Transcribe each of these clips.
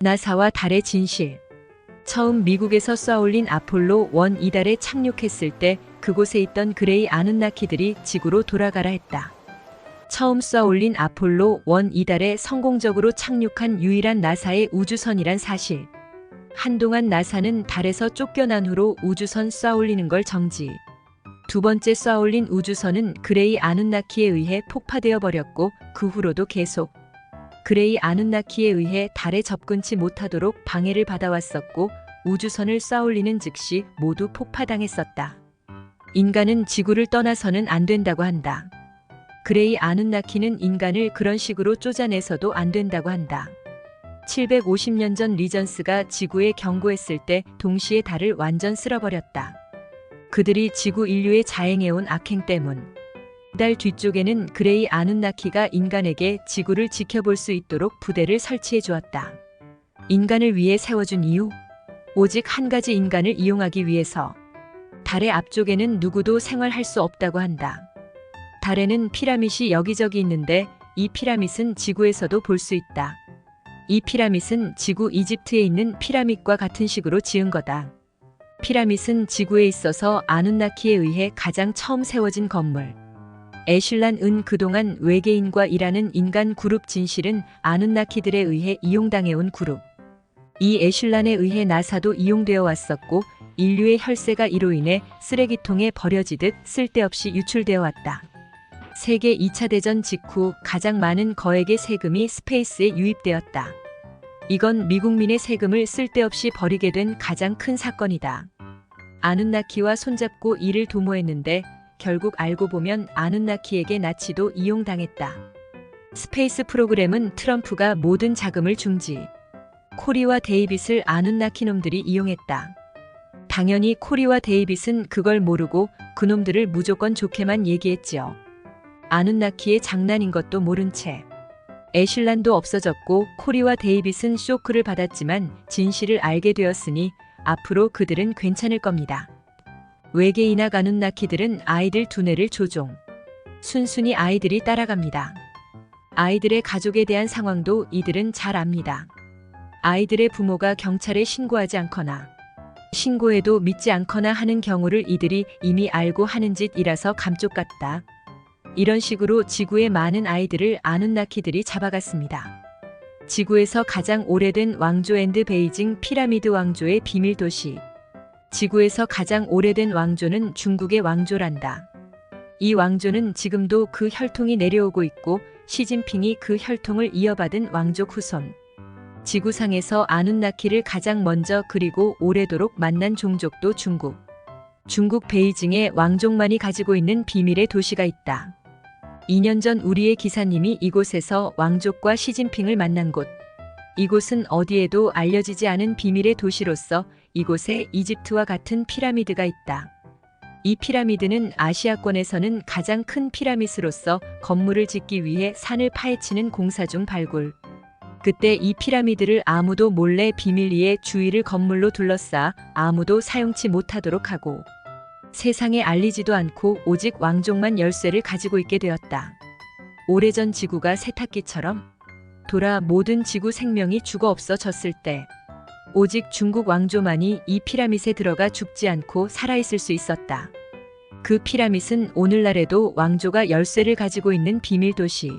나사와 달의 진실. 처음 미국에서 쏘아올린 아폴로 1 이달에 착륙했을 때 그곳에 있던 그레이 아누나키들이 지구로 돌아가라 했다. 처음 쏘아올린 아폴로 1 이달에 성공적으로 착륙한 유일한 나사의 우주선이란 사실. 한동안 나사는 달에서 쫓겨난 후로 우주선 쏘아올리는 걸 정지. 두 번째 쏘아올린 우주선은 그레이 아누나키에 의해 폭파되어 버렸고 그 후로도 계속 그레이 아누나키에 의해 달에 접근치 못하도록 방해를 받아왔었고 우주선을 쏘아올리는 즉시 모두 폭파당했었다. 인간은 지구를 떠나서는 안 된다고 한다. 그레이 아누나키는 인간을 그런 식으로 쫓아내서도 안 된다고 한다. 750년 전 리전스가 지구에 경고했을 때 동시에 달을 완전 쓸어버렸다. 그들이 지구 인류에 자행해온 악행 때문. 달 뒤쪽에는 그레이 아누나키가 인간에게 지구를 지켜볼 수 있도록 부대를 설치해 주었다. 인간을 위해 세워준 이유? 오직 한 가지, 인간을 이용하기 위해서. 달의 앞쪽에는 누구도 생활할 수 없다고 한다. 달에는 피라밋이 여기저기 있는데 이 피라밋은 지구에서도 볼 수 있다. 이 피라밋은 지구 이집트에 있는 피라밋과 같은 식으로 지은 거다. 피라밋은 지구에 있어서 아누나키에 의해 가장 처음 세워진 건물. 에슐란은 그동안 외계인과 일하는 인간 그룹, 진실은 아누나키들에 의해 이용당해온 그룹. 이 에슐란에 의해 나사도 이용되어 왔었고 인류의 혈세가 이로 인해 쓰레기통에 버려지듯 쓸데없이 유출되어 왔다. 세계 2차 대전 직후 가장 많은 거액의 세금이 스페이스에 유입되었다. 이건 미국민의 세금을 쓸데없이 버리게 된 가장 큰 사건이다. 아누나키와 손잡고 이를 도모했는데 결국 알고 보면 아누나키에게 나치도 이용당했다. 스페이스 프로그램은 트럼프가 모든 자금을 중지. 코리와 데이빗을 아누나키 놈들이 이용했다. 당연히 코리와 데이빗은 그걸 모르고 그놈들을 무조건 좋게만 얘기했지요. 아누나키의 장난인 것도 모른 채. 에슐란도 없어졌고 코리와 데이빗은 쇼크를 받았지만 진실을 알게 되었으니 앞으로 그들은 괜찮을 겁니다. 외계인학 아누나키들은 아이들 두뇌를 조종. 순순히 아이들이 따라갑니다. 아이들의 가족에 대한 상황도 이들은 잘 압니다. 아이들의 부모가 경찰에 신고하지 않거나 신고해도 믿지 않거나 하는 경우를 이들이 이미 알고 하는 짓이라서 감쪽 같다. 이런 식으로 지구의 많은 아이들을 아누나키들이 잡아갔습니다. 지구에서 가장 오래된 왕조 앤드 베이징 피라미드 왕조의 비밀 도시. 지구에서 가장 오래된 왕조는 중국의 왕조란다. 이 왕조는 지금도 그 혈통이 내려오고 있고 시진핑이 그 혈통을 이어받은 왕족 후손. 지구상에서 아누나키를 가장 먼저 그리고 오래도록 만난 종족도 중국. 중국 베이징에 왕족만이 가지고 있는 비밀의 도시가 있다. 2년 전 우리의 기사님이 이곳에서 왕족과 시진핑을 만난 곳. 이곳은 어디에도 알려지지 않은 비밀의 도시로서 이곳에 이집트와 같은 피라미드가 있다. 이 피라미드는 아시아권에서는 가장 큰 피라미드로서 건물을 짓기 위해 산을 파헤치는 공사 중 발굴. 그때 이 피라미드를 아무도 몰래 비밀리에 주위를 건물로 둘러싸 아무도 사용치 못하도록 하고 세상에 알리지도 않고 오직 왕족만 열쇠를 가지고 있게 되었다. 오래전 지구가 세탁기처럼 돌아 모든 지구 생명이 죽어 없어졌을 때 오직 중국 왕조만이 이 피라밋에 들어가 죽지 않고 살아있을 수 있었다. 그 피라밋은 오늘날에도 왕조가 열쇠를 가지고 있는 비밀 도시.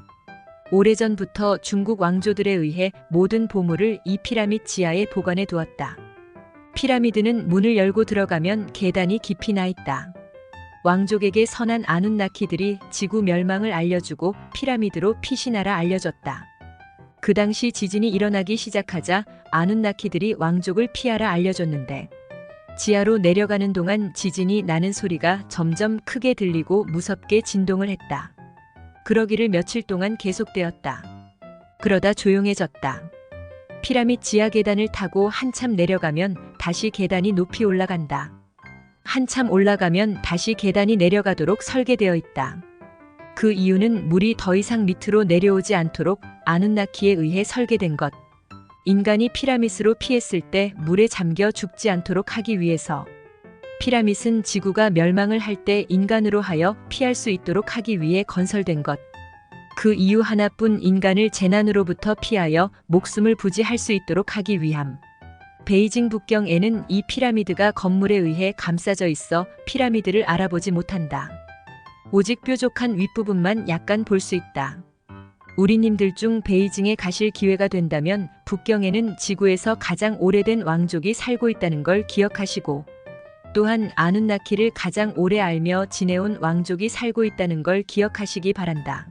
오래전부터 중국 왕조들에 의해 모든 보물을 이 피라밋 지하에 보관해 두었다. 피라미드는 문을 열고 들어가면 계단이 깊이 나 있다. 왕족에게 선한 아누나키들이 지구 멸망을 알려주고 피라미드로 피신하라 알려줬다. 그 당시 지진이 일어나기 시작하자 아누나키들이 왕족을 피하라 알려줬는데 지하로 내려가는 동안 지진이 나는 소리가 점점 크게 들리고 무섭게 진동을 했다. 그러기를 며칠 동안 계속되었다. 그러다 조용해졌다. 피라밋 지하 계단을 타고 한참 내려가면 다시 계단이 높이 올라간다. 한참 올라가면 다시 계단이 내려가도록 설계되어 있다. 그 이유는 물이 더 이상 밑으로 내려오지 않도록 아누나키에 의해 설계된 것. 인간이 피라밋으로 피했을 때 물에 잠겨 죽지 않도록 하기 위해서. 피라밋은 지구가 멸망을 할 때 인간으로 하여 피할 수 있도록 하기 위해 건설된 것. 그 이유 하나뿐, 인간을 재난으로부터 피하여 목숨을 부지할 수 있도록 하기 위함. 베이징 북경에는 이 피라미드가 건물에 의해 감싸져 있어 피라미드를 알아보지 못한다. 오직 뾰족한 윗부분만 약간 볼 수 있다. 우리님들 중 베이징에 가실 기회가 된다면 북경에는 지구에서 가장 오래된 왕족이 살고 있다는 걸 기억하시고, 또한 아눈나키를 가장 오래 알며 지내온 왕족이 살고 있다는 걸 기억하시기 바란다.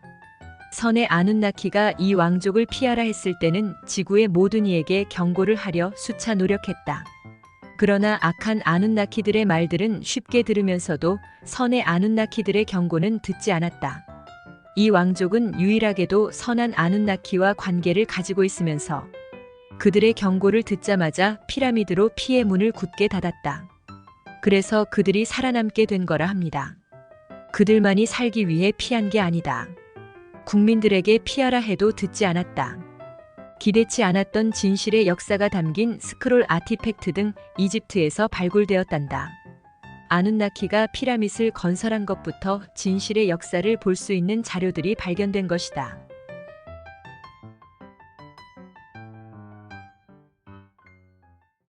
선의 아눈나키가 이 왕족을 피하라 했을 때는 지구의 모든 이에게 경고를 하려 수차 노력했다. 그러나 악한 아눈나키들의 말들은 쉽게 들으면서도 선의 아눈나키들의 경고는 듣지 않았다. 이 왕족은 유일하게도 선한 아눈나키와 관계를 가지고 있으면서 그들의 경고를 듣자마자 피라미드로 피의 문을 굳게 닫았다. 그래서 그들이 살아남게 된 거라 합니다. 그들만이 살기 위해 피한 게 아니다. 국민들에게 피하라 해도 듣지 않았다. 기대치 않았던 진실의 역사가 담긴 스크롤 아티팩트 등 이집트에서 발굴되었단다. 아눈나키가 피라밋을 건설한 것부터 진실의 역사를 볼 수 있는 자료들이 발견된 것이다.